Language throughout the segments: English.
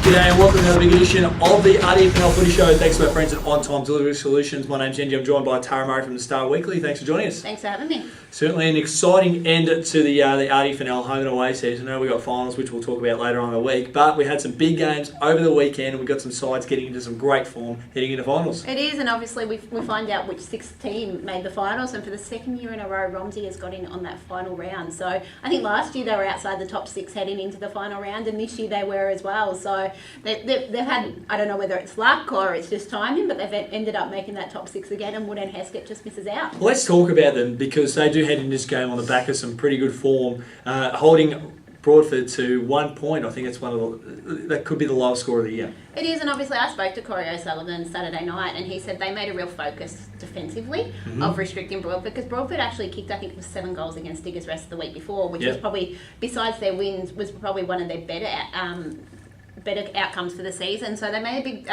G'day and welcome to another big edition of the RDFNL Footy Show. Thanks to our friends at Ontime Delivery Solutions. My name's Yeendy. I'm joined by Tara Murray from the Star Weekly. Thanks for joining us. Thanks for having me. Certainly an exciting end to the RDFNL home and away season. I know we've got finals, which we'll talk about later on in the week, but we had some big games over the weekend and we've got some sides getting into some great form heading into finals. It is, and obviously we find out which sixth team made the finals, and for the second year in a row, Romsey has got in on that final round. So I think last year they were outside the top six heading into the final round, and this year they were as well. So they've had, I don't know whether it's luck or it's just timing, but they've ended up making that top six again, and Wood and Heskett just misses out. Well, let's talk about them because they do head in this game on the back of some pretty good form, holding Broadford to 1 point. I think it's that could be the lowest score of the year. It is, and obviously I spoke to Corey O'Sullivan Saturday night, and he said they made a real focus defensively of restricting Broadford, because Broadford actually kicked, I think it was 7 goals against Diggers Rest the week before, which was probably, besides their wins, was probably one of their better outcomes for the season. So they made a big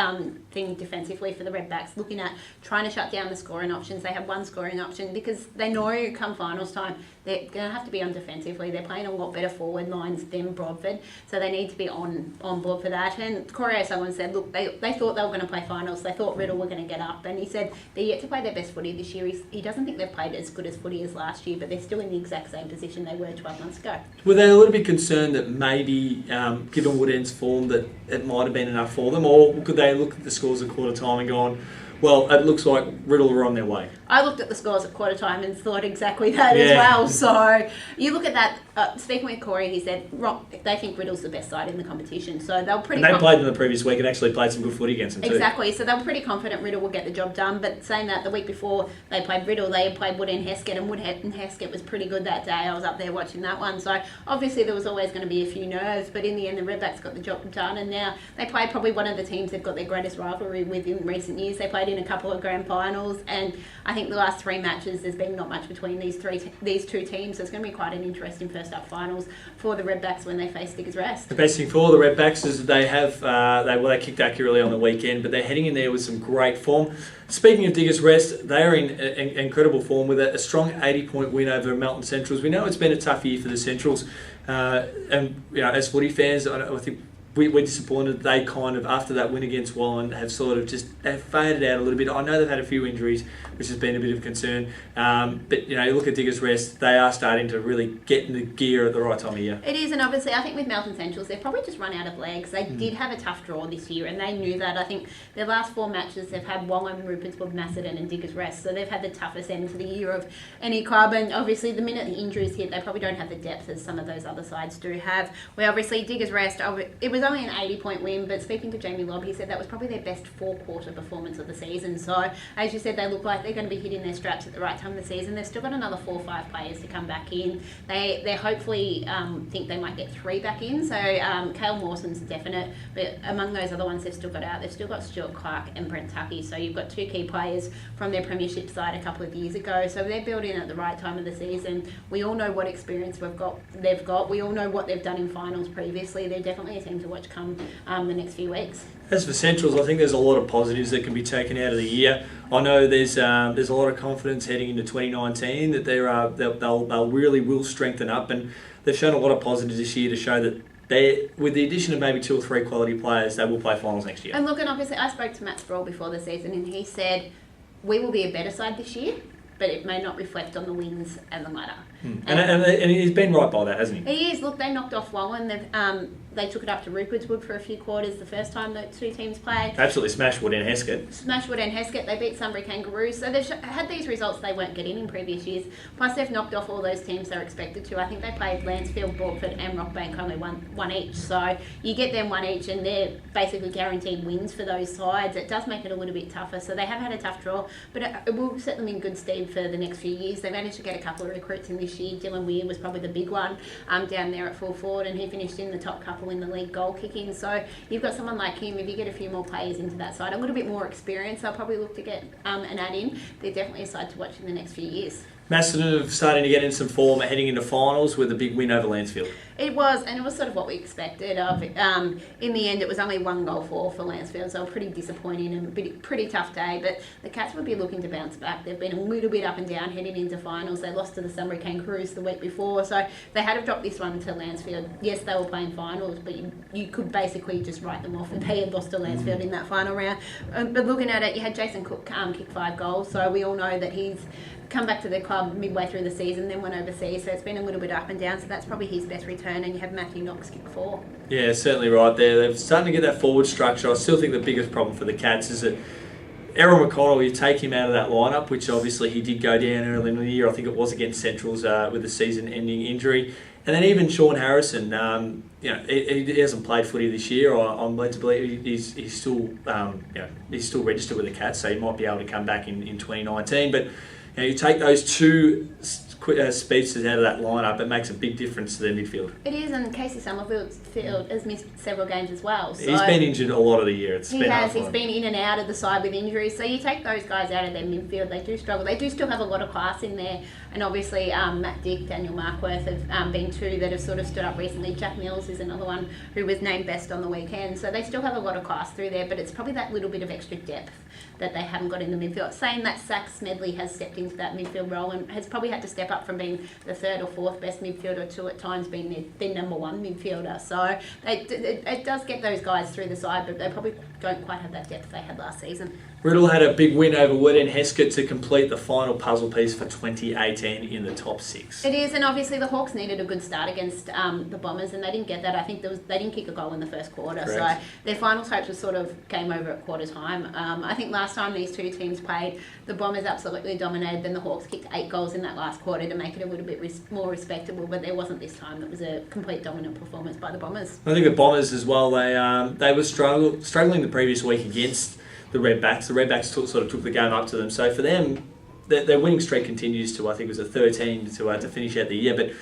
thing defensively for the Redbacks, looking at trying to shut down the scoring options. They have one scoring option because they know come finals time they're going to have to be on defensively. They're playing a lot better forward lines than Broadford, so they need to be on board for that. And Corey O'Sullivan said, look, they thought they were going to play finals. They thought Riddle were going to get up, and he said they're yet to play their best footy this year. He doesn't think they've played as good as footy as last year, but they're still in the exact same position they were 12 months ago. Were they a little bit concerned that maybe, given Woodend's form, that it might have been enough for them, or could they look at the scores at quarter time and gone, well, it looks like Riddle are on their way? I looked at the scores at quarter time and thought exactly that as well. So you look at that. Speaking with Corey, he said they think Riddle's the best side in the competition. So they were pretty. And they played them the previous week and actually played some good footy against them too. Exactly. So they were pretty confident Riddle will get the job done. But saying that, the week before they played Riddle, they had played Wood and Heskett, and Wood and Heskett was pretty good that day. I was up there watching that one. So obviously there was always going to be a few nerves, but in the end the Redbacks got the job done, and now they played probably one of the teams they've got their greatest rivalry with in recent years. They played in a couple of grand finals, and I think the last 3 matches there's been not much between these two teams, so it's going to be quite an interesting first up finals for the Redbacks when they face Diggers Rest. The best thing for the Redbacks is they have they kicked accurately on the weekend, but they're heading in there with some great form. Speaking of Diggers Rest, they are in incredible form with a strong 80-point win over Melton Centrals. We know it's been a tough year for the Centrals, and as footy fans, I think we're disappointed they kind of, after that win against Wallen, have sort of they've faded out a little bit. I know they've had a few injuries, which has been a bit of concern. But, you look at Diggers Rest, they are starting to really get in the gear at the right time of year. It is, and obviously I think with Melton Centrals, they've probably just run out of legs. They did have a tough draw this year, and they knew that. I think their last 4 matches, they've had Wallen, Rupertswood, Macedon and Diggers Rest, so they've had the toughest end to the year of any club, and obviously the minute the injuries hit, they probably don't have the depth as some of those other sides do have. Where obviously Diggers Rest, it was only an 80-point win, but speaking to Jamie Lobb, he said that was probably their best 4-quarter performance of the season. So as you said, they look like they're going to be hitting their straps at the right time of the season. They've still got another 4 or 5 players to come back in. They hopefully think they might get 3 back in. So Cale Mawson's definite, but among those other ones they've still got out, they've still got Stuart Clark and Brent Tuckey. So you've got 2 key players from their premiership side a couple of years ago. So they're built in at the right time of the season. We all know what experience they've got. We all know what they've done in finals previously. They're definitely a team to watch come the next few weeks. As for Centrals, I think there's a lot of positives that can be taken out of the year. I know there's a lot of confidence heading into 2019 that they'll really will strengthen up, and they've shown a lot of positives this year to show that with the addition of maybe 2 or 3 quality players, they will play finals next year. And look, and obviously I spoke to Matt Sproul before the season, and he said we will be a better side this year, but it may not reflect on the wins and the ladder. And he's been right by that, hasn't he? He is. Look, they knocked off Wallen. They took it up to Rupertswood for a few quarters the first time the 2 teams played. Absolutely smashed Wood and Heskett. They beat Sunbury Kangaroos. So they've had these results they weren't getting in previous years. Plus they've knocked off all those teams they're expected to. I think they played Lancefield, Broadford and Rockbank only one each. So you get them 1 each, and they're basically guaranteed wins for those sides. It does make it a little bit tougher. So they have had a tough draw, but it will set them in good stead for the next few years. They managed to get a couple of recruits in this year. Dylan Weir was probably the big one down there at full forward, and he finished in the top couple in the league goal kicking. So you've got someone like him. If you get a few more players into that side, a little bit more experience, they'll probably look to get an add in. They're definitely a side to watch in the next few years. Macedon starting to get in some form, heading into finals with a big win over Lansfield. It was sort of what we expected. In the end, it was only 1 goal for Lansfield, so pretty disappointing and a pretty tough day. But the Cats would be looking to bounce back. They've been a little bit up and down heading into finals. They lost to the Sunbury Kangaroos the week before, so they had to drop this one to Lansfield. Yes, they were playing finals, but you could basically just write them off, and they had lost to Lansfield in that final round. But looking at it, you had Jason Cook kick 5 goals, so we all know that he's come back to the club midway through the season, then went overseas, so it's been a little bit up and down, so that's probably his best return. And you have Matthew Knox kick 4. Yeah, certainly right there. They're starting to get that forward structure. I still think the biggest problem for the Cats is that Errol McConnell, you take him out of that lineup, which obviously he did go down early in the year. I think it was against Centrals with a season-ending injury. And then even Sean Harrison, he hasn't played footy this year. I'm led to believe he's still registered with the Cats, so he might be able to come back in 2019. But you take those two speedsters out of that lineup, it makes a big difference to their midfield. It is, and Casey Summerfield has missed several games as well. So he's been injured a lot of the year. He's been in and out of the side with injuries. So you take those guys out of their midfield, they do struggle. They do still have a lot of class in there. And obviously Matt Dick, Daniel Markworth have been two that have sort of stood up recently. Jack Mills is another one who was named best on the weekend. So they still have a lot of class through there, but it's probably that little bit of extra depth that they haven't got in the midfield. Saying that Zach Smedley has stepped into that midfield role and has probably had to step up from being the 3rd or 4th best midfielder to at times being their number 1 midfielder. So it does get those guys through the side, but they probably don't quite have that depth they had last season. Riddle had a big win over Wood and Heskett to complete the final puzzle piece for 2018 in the top 6. It is, and obviously the Hawks needed a good start against the Bombers, and they didn't get that. I think they didn't kick a goal in the first quarter. Correct. So their finals hopes was sort of game over at quarter time. I think last time these two teams played, the Bombers absolutely dominated, then the Hawks kicked 8 goals in that last quarter to make it a little bit more respectable, but there wasn't this time. It was a complete dominant performance by the Bombers. I think the Bombers as well, they were struggling the previous week against the Redbacks. The Redbacks sort of took the game up to them. So for them, their winning streak continues to, I think it was a 13 to finish out the year, but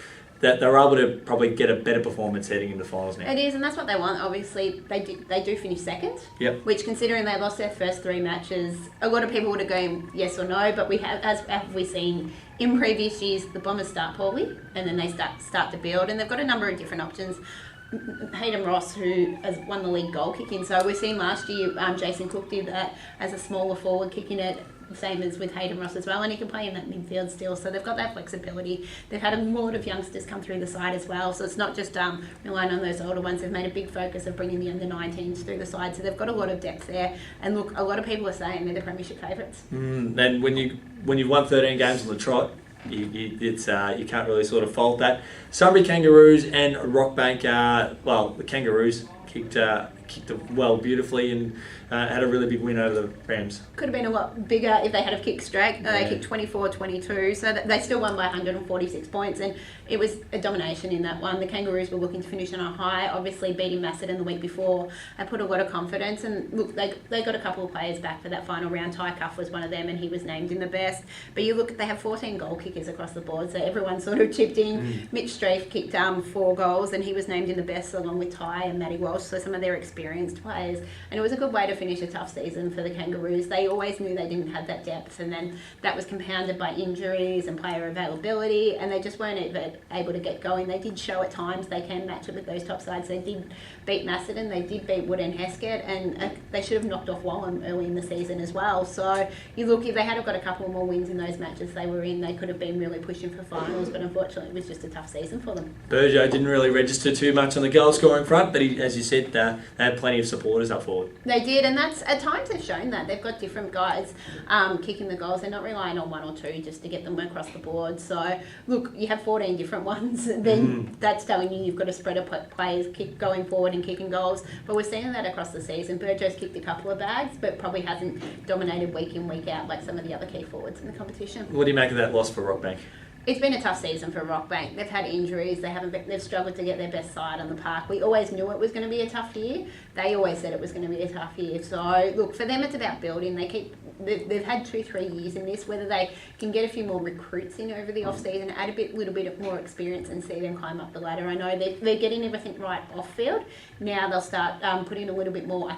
that they're able to probably get a better performance heading into finals now. It is, and that's what they want. Obviously, they do finish second. Yep. Which, considering they lost their first 3 matches, a lot of people would have gone yes or no. But as we seen in previous years, the Bombers start poorly, and then they start to build, and they've got a number of different options. Hayden Ross, who has won the league goal kicking, so we've seen last year Jason Cook did that as a smaller forward, kicking it same as with Hayden Ross as well, and he can play in that midfield still, so they've got that flexibility. They've had a lot of youngsters come through the side as well, so it's not just relying on those older ones. They've made a big focus of bringing the under-19s through the side, so they've got a lot of depth there, and look, a lot of people are saying they're the premiership favourites. And when you've won 13 games on the trot, you can't really sort of fault that. Sunbury Kangaroos and Rockbank, the Kangaroos kicked well beautifully and had a really big win over the Rams. Could have been a lot bigger if they had have kicked straight. They kicked 24-22, so they still won by 146 points, and it was a domination in that one. The Kangaroos were looking to finish on a high, obviously beating Macedon the week before. They put a lot of confidence, and look, they got a couple of players back for that final round. Ty Cuff was one of them, and he was named in the best. But you look, they have 14 goal kickers across the board, so everyone sort of chipped in. Mitch Strafe kicked 4 goals, and he was named in the best along with Ty and Matty Walsh, so some of their experienced players. And it was a good way to finish a tough season for the Kangaroos. They always knew they didn't have that depth, and then that was compounded by injuries and player availability, and they just weren't able to get going. They did show at times they can match it with those top sides. They did beat Macedon, they did beat Wood and Heskett, and they should have knocked off Wallam early in the season as well. So you look, if they had got a couple more wins in those matches they were in, they could have been really pushing for finals, but unfortunately it was just a tough season for them. Burjo didn't really register too much on the goal scoring front, but as you said, they had plenty of supporters up forward. They did, and that's at times they've shown that. They've got different guys kicking the goals. They're not relying on 1 or 2 just to get them across the board. So look, you have 14 different ones, then that's telling you you've got a spread of players going forward and kicking goals. But we're seeing that across the season. Burjo's kicked a couple of bags, but probably hasn't dominated week in, week out like some of the other key forwards in the competition. What do you make of that loss for Rockbank? It's been a tough season for Rockbank. They've had injuries. They've struggled to get their best side on the park. We always knew it was going to be a tough year. They always said it was going to be a tough year. So look, for them, it's about building. They've had 2-3 years in this. Whether they can get a few more recruits in over the off season, add a little bit of more experience, and see them climb up the ladder. I know they're getting everything right off field. Now they'll start putting a little bit more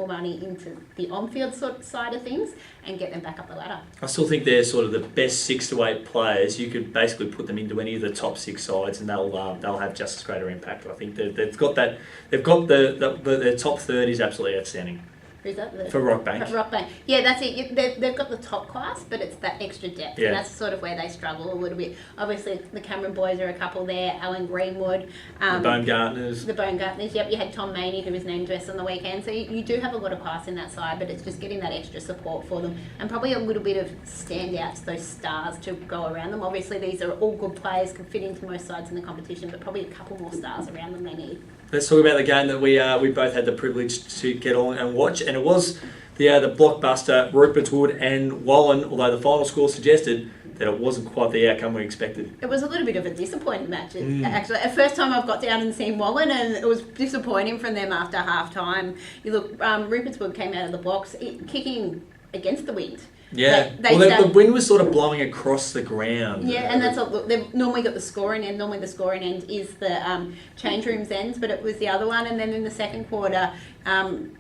money into the on-field side of things and get them back up the ladder. I still think they're sort of the best 6 to 8 players. You could basically put them into any of the top 6 sides, and they'll have just as greater impact. I think they've got that. They've got their top third is absolutely outstanding. Who's that? For Rockbank. Rockbank. Yeah, that's it. They've got the top class, but it's that extra depth. Yeah. And that's sort of where they struggle a little bit. Obviously, the Cameron boys are a couple there. Alan Greenwood. The Baumgartners. Yep, you had Tom Maney, who was named dressed on the weekend. So you do have a lot of class in that side, but it's just getting that extra support for them. And probably a little bit of standouts, those stars to go around them. Obviously, these are all good players, can fit into most sides in the competition, but probably a couple more stars around them they need. Let's talk about the game that we both had the privilege to get on and watch, and it was the blockbuster Rupert's Wood and Wallen, although the final score suggested that it wasn't quite the outcome we expected. It was a little bit of a disappointing match, actually. The first time I've got down and seen Wallen, and it was disappointing from them after half-time. You look, Rupert's Wood came out of the blocks, kicking against the wind. Yeah, the wind was sort of blowing across the ground. Yeah, and that's all. They've normally got the scoring end. Normally the scoring end is the change rooms end, but it was the other one. And then in the second quarter,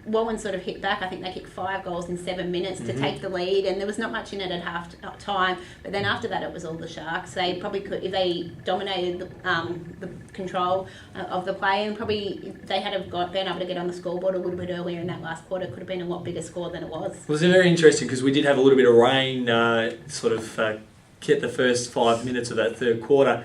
Wallen sort of hit back. I think they kicked 5 goals in 7 minutes to take the lead, and there was not much in it at half time. But then after that, it was all the Sharks. They probably could, if they dominated the control of the play, and probably if they had been able to get on the scoreboard a little bit earlier in that last quarter, it could have been a lot bigger score than it was. It was very interesting because we did have a little bit of rain hit the first 5 minutes of that third quarter.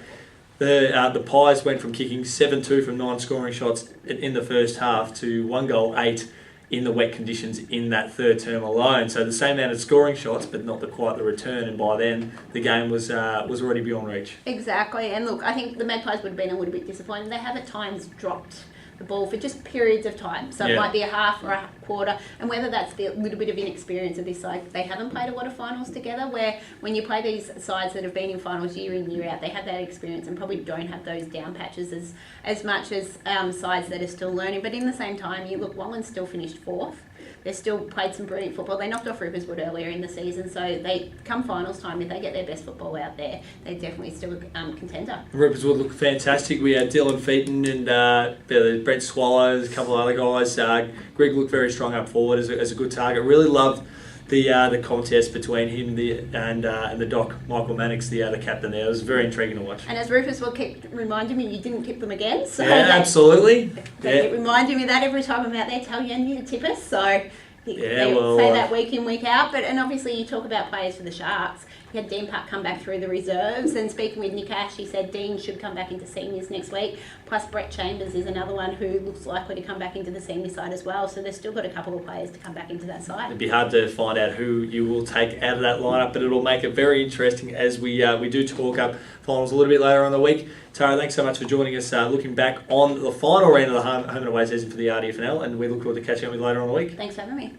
The Pies went from kicking 7-2 from 9 scoring shots in the first half to 1 goal 8 in the wet conditions in that third term alone. So the same amount of scoring shots, but not quite the return. And by then, the game was already beyond reach. Exactly. And look, I think the Magpies would have been a little bit disappointed. They have at times dropped the ball for just periods of time. So it might be a half or a quarter. And whether that's the little bit of inexperience of this side, they haven't played a lot of finals together, where when you play these sides that have been in finals year in, year out, they have that experience and probably don't have those down patches as much as sides that are still learning. But in the same time, you look, Wallen still finished 4th. They still played some brilliant football. They knocked off Rupert's Wood earlier in the season, so they come finals time, if they get their best football out there, they're definitely still a contender. Rupert's Wood looked fantastic. We had Dylan Featon and Brent Swallows, a couple of other guys. Greg looked very strong up forward as a good target. Really loved the contest between him and the Doc, Michael Mannix, the captain there. It was very intriguing to watch. And as Rupert's Wood kept reminding me, you didn't tip them again. So absolutely. They keep reminding me that every time I'm out there, tell you to tip us. So they say that week in, week out. And obviously you talk about players for the Sharks. You had Dean Puck come back through the reserves, and speaking with Nick Ash, he said Dean should come back into seniors next week. Plus Brett Chambers is another one who looks likely to come back into the senior side as well. So they've still got a couple of players to come back into that side. It'd be hard to find out who you will take out of that lineup, but it'll make it very interesting as we do talk up finals a little bit later on the week. Tara, thanks so much for joining us, looking back on the final round of the home and away season for the RDFNL, and we look forward to catching up with you later on the week. Thanks for having me.